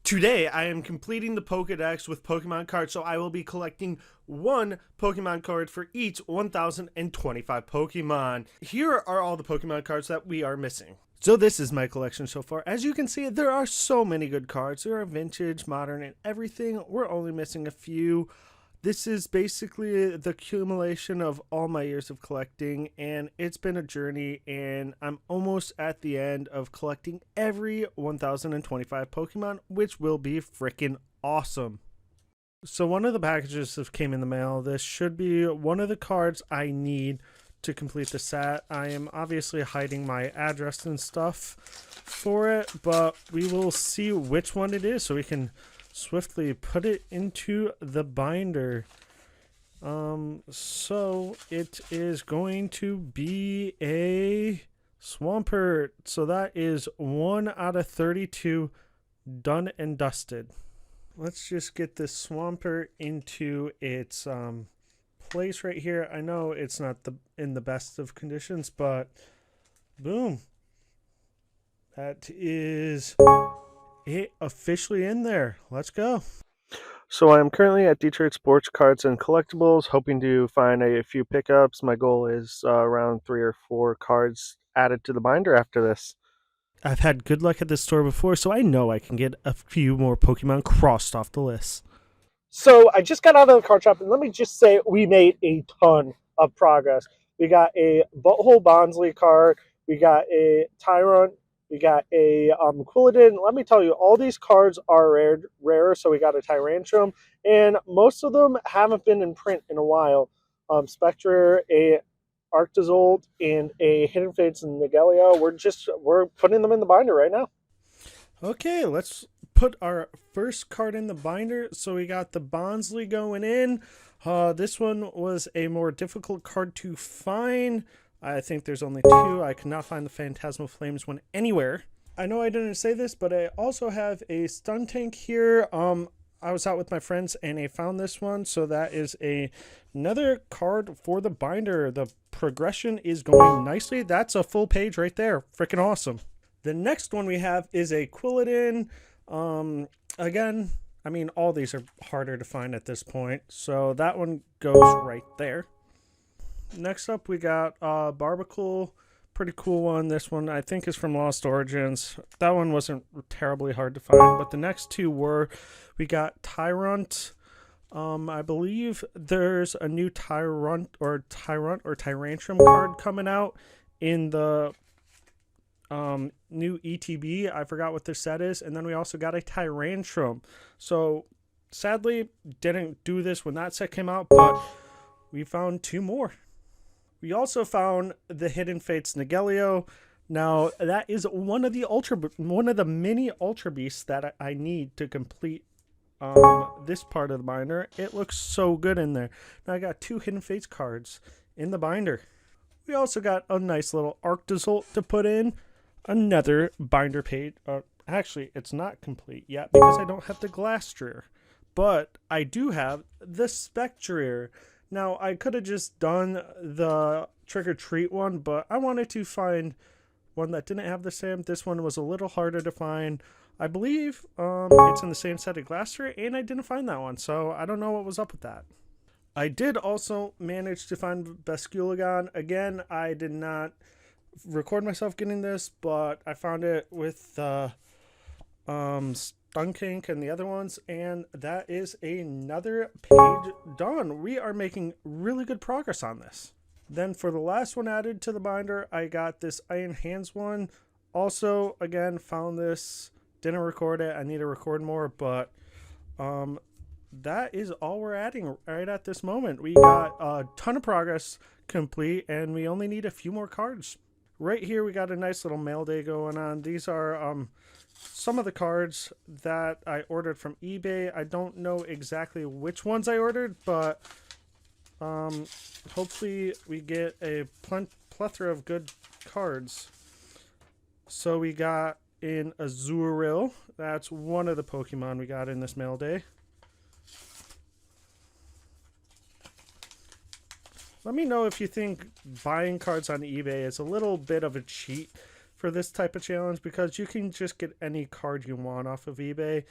Today, I am completing the Pokédex with Pokemon cards, so I will be collecting one Pokemon card for each 1,025 Pokemon. Here are all the Pokemon cards that we are missing. So this is my collection so far. As you can see, there are so many good cards. There are vintage, modern, and everything. We're only missing a few. This is basically the accumulation of all my years of collecting, and it's been a journey, and I'm almost at the end of collecting every 1,025 Pokemon, which will be freaking awesome. So one of the packages that came in the mail. This should be one of the cards I need to complete the set. I am obviously hiding my address and stuff for it, but we will see which one it is so we can swiftly put it into the binder. So it is going to be a Swampert. So that is 1 out of 32 done and dusted. Let's just get this Swampert into its place right here. I know it's not in the best of conditions, but boom. That is it officially in there. Let's go. So I'm currently at Detroit Sports Cards and Collectibles, hoping to find a few pickups. My goal is around 3 or 4 cards added to the binder after this. I've had good luck at this store before, so I know I can get a few more Pokemon crossed off the list. So I just got out of the card shop, and let me just say we made a ton of progress. We got a Butthole Bonsly card. We got a Tyrant. We got a Quilladin. Let me tell you, all these cards are rare. So we got a Tyrantrum, and most of them haven't been in print in a while. Spectre, a Arctozolt, and a Hidden Fates and Nigelia. We're putting them in the binder right now. Okay, let's put our first card in the binder. So we got the Bonsly going in. This one was a more difficult card to find. I think there's only 2. I could not find the Phantasmal Flames one anywhere. I know I didn't say this, but I also have a Stun Tank here. I was out with my friends and I found this one. So that is another card for the binder. The progression is going nicely. That's a full page right there. Freaking awesome. The next one we have is a Quilladin. Again, I mean, all these are harder to find at this point. So that one goes right there. Next up, we got Barbacle. Pretty cool one. This one, I think, is from Lost Origins. That one wasn't terribly hard to find, but the next 2 were. We got Tyrant. I believe there's a new Tyrant or Tyrantrum card coming out in the new ETB. I forgot what this set is. And then we also got a Tyrantrum. So sadly, didn't do this when that set came out, but we found 2 more. We also found the Hidden Fates Nigelio. Now that is one of the mini Ultra Beasts that I need to complete this part of the binder. It looks so good in there. Now I got 2 Hidden Fates cards in the binder. We also got a nice little Arctozolt to put in. Another binder page. Actually, it's not complete yet because I don't have the Glastrier. But I do have the Spectrier. Now, I could have just done the Trick or Treat one, but I wanted to find one that didn't have the same. This one was a little harder to find. I believe it's in the same set of Glastrier, and I didn't find that one, so I don't know what was up with that. I did also manage to find Basculegon. Again, I did not record myself getting this, but I found it with Dunkink and the other ones, and that is another page done. We are making really good progress on this. Then for the last one added to the binder, I got this Iron Hands one. Also, again, found this, didn't record it. I need to record more, but that is all we're adding right at this moment. We got a ton of progress complete, and we only need a few more cards. Right here, we got a nice little mail day going on. These are some of the cards that I ordered from eBay. I don't know exactly which ones I ordered, but hopefully we get a plethora of good cards. So we got in Azurill. That's one of the Pokemon we got in this mail day. Let me know if you think buying cards on eBay is a little bit of a cheat for this type of challenge, because you can just get any card you want off of eBay,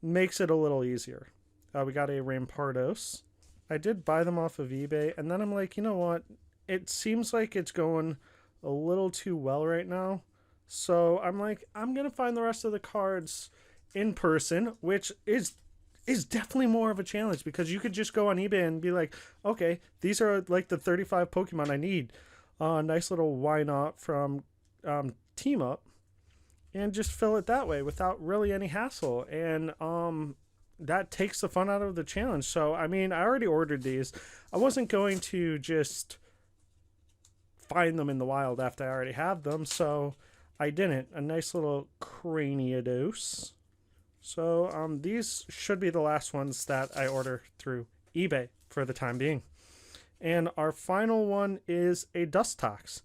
makes it a little easier. We got a Rampardos. I did buy them off of eBay, and then I'm like, you know what? It seems like it's going a little too well right now. So I'm like, I'm going to find the rest of the cards in person, which is definitely more of a challenge because you could just go on eBay and be like, okay, these are like the 35 Pokemon I need. Nice little why not from Team Up, and just fill it that way without really any hassle. And that takes the fun out of the challenge. So, I mean, I already ordered these. I wasn't going to just find them in the wild after I already have them, so I didn't. A nice little Craniados. So these should be the last ones that I order through eBay for the time being. And our final one is a Dustox.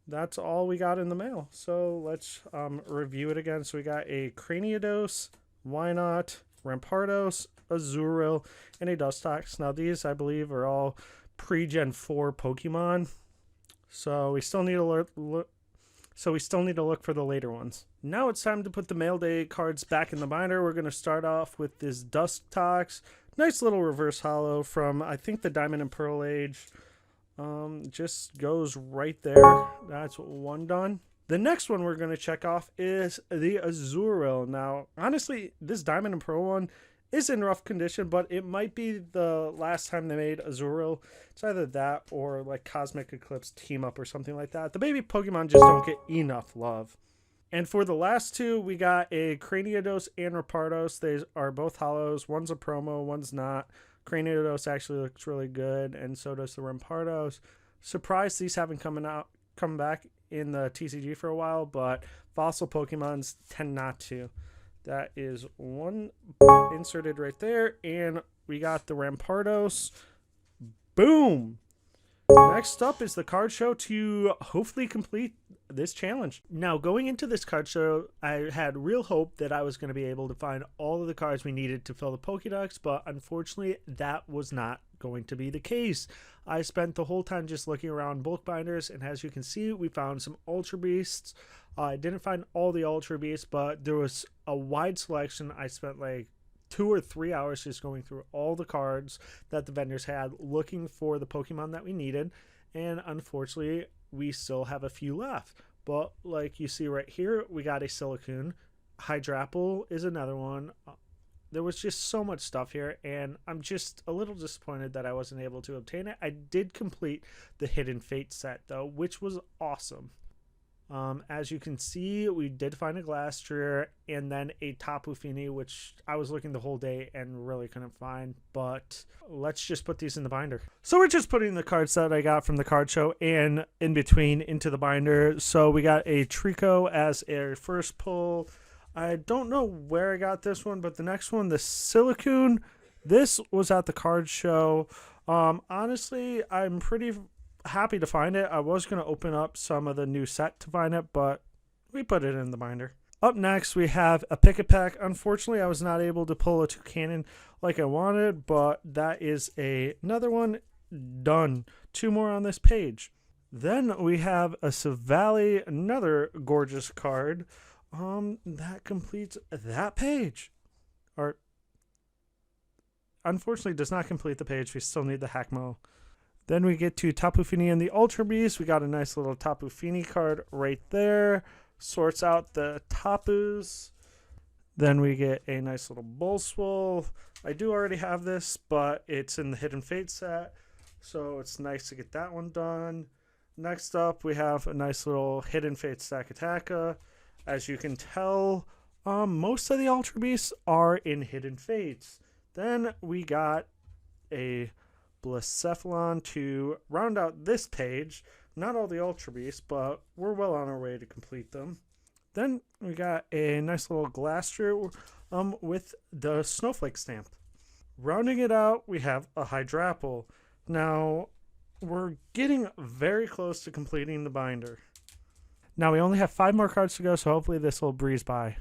That's all we got in the mail. So let's review it again. So we got a Craniados, Why Not, Rampardos, Azurill, and a Dustox. Now these, I believe, are all pre-Gen 4 Pokemon. So we still need to look for the later ones. Now it's time to put the mail day cards back in the binder. We're going to start off with this Dustox. Nice little reverse holo from, I think, the Diamond and Pearl Age. Just goes right there. That's one done. The next one we're going to check off is the Azurill. Now, honestly, this Diamond and Pearl one is in rough condition, but it might be the last time they made Azurill. It's either that or like Cosmic Eclipse Team Up or something like that. The baby Pokemon just don't get enough love. And for the last two, we got a Craniados and Rampardos. They are both hollows. One's a promo, one's not. Craniados actually looks really good, and so does the Rampardos. Surprised these haven't come back in the TCG for a while, but fossil Pokemons tend not to. That is one inserted right there, and we got the Rampardos. Boom! Next up is the card show to hopefully complete this challenge. Now, going into this card show, I had real hope that I was going to be able to find all of the cards we needed to fill the Pokédex, but unfortunately, that was not going to be the case. I spent the whole time just looking around bulk binders, and as you can see, we found some Ultra Beasts. I didn't find all the Ultra Beasts, but there was a wide selection. I spent like 2 or 3 hours just going through all the cards that the vendors had, looking for the Pokemon that we needed, and unfortunately we still have a few left. But like you see right here, we got a Silicune. Hydrapple is another one. There was just so much stuff here, and I'm just a little disappointed that I wasn't able to obtain it. I did complete the Hidden Fate set though, which was awesome. As you can see, we did find a Glastrier and then a Tapu Fini, which I was looking the whole day and really couldn't find, but let's just put these in the binder. So we're just putting the cards that I got from the card show and in between into the binder. So we got a Trico as a first pull. I don't know where I got this one, but the next one, the Silicune, this was at the card show. Honestly, I'm pretty happy to find it. I was going to open up some of the new set to find it, but we put it in the binder. Up next, we have a Pick-a-Pack. Unfortunately, I was not able to pull a Toucannon like I wanted, but that is another one done. 2 more on this page. Then we have a Savali, another gorgeous card. That completes that page. Or, unfortunately, does not complete the page. We still need the Hackmo. Then we get to Tapu Fini and the Ultra Beast. We got a nice little Tapu Fini card right there. Sorts out the Tapus. Then we get a nice little Bullswole. I do already have this, but it's in the Hidden Fate set, so it's nice to get that one done. Next up, we have a nice little Hidden Fate Stakataka. As you can tell, most of the Ultra Beasts are in Hidden Fates. Then we got a Blacephalon to round out this page. Not all the Ultra Beasts, but we're well on our way to complete them. Then we got a nice little Glastrier with the Snowflake stamp. Rounding it out, we have a Hydrapple. Now, we're getting very close to completing the binder. Now, we only have 5 more cards to go, so hopefully this will breeze by.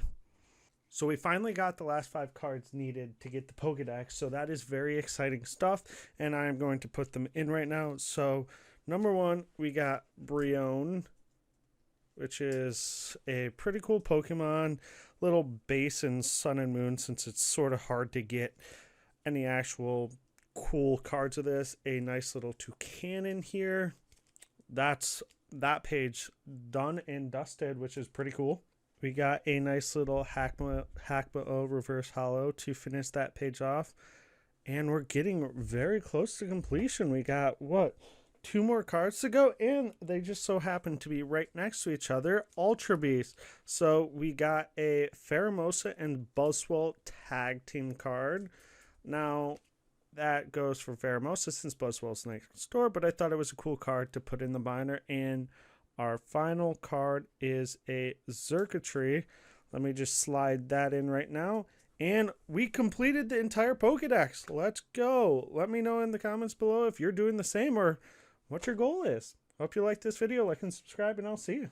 So we finally got the last 5 cards needed to get the Pokédex, so that is very exciting stuff, and I'm going to put them in right now. So, number 1, we got Brion. which is a pretty cool Pokemon. Little base in Sun and Moon, since it's sort of hard to get any actual cool cards of this. A nice little Toucannon here. That's that page done and dusted, which is pretty cool. We got a nice little Hackma-O reverse holo to finish that page off. And we're getting very close to completion. We got, what, 2 more cards to go? And they just so happen to be right next to each other. Ultra Beast. So we got a Pheromosa and Buzzwole tag team card. Now, that goes for Pheromosa since Buzzwole's next door, but I thought it was a cool card to put in the binder. And our final card is a Xurkitree. Let me just slide that in right now. And we completed the entire Pokédex. Let's go. Let me know in the comments below if you're doing the same or what your goal is. Hope you liked this video. Like and subscribe, and I'll see you.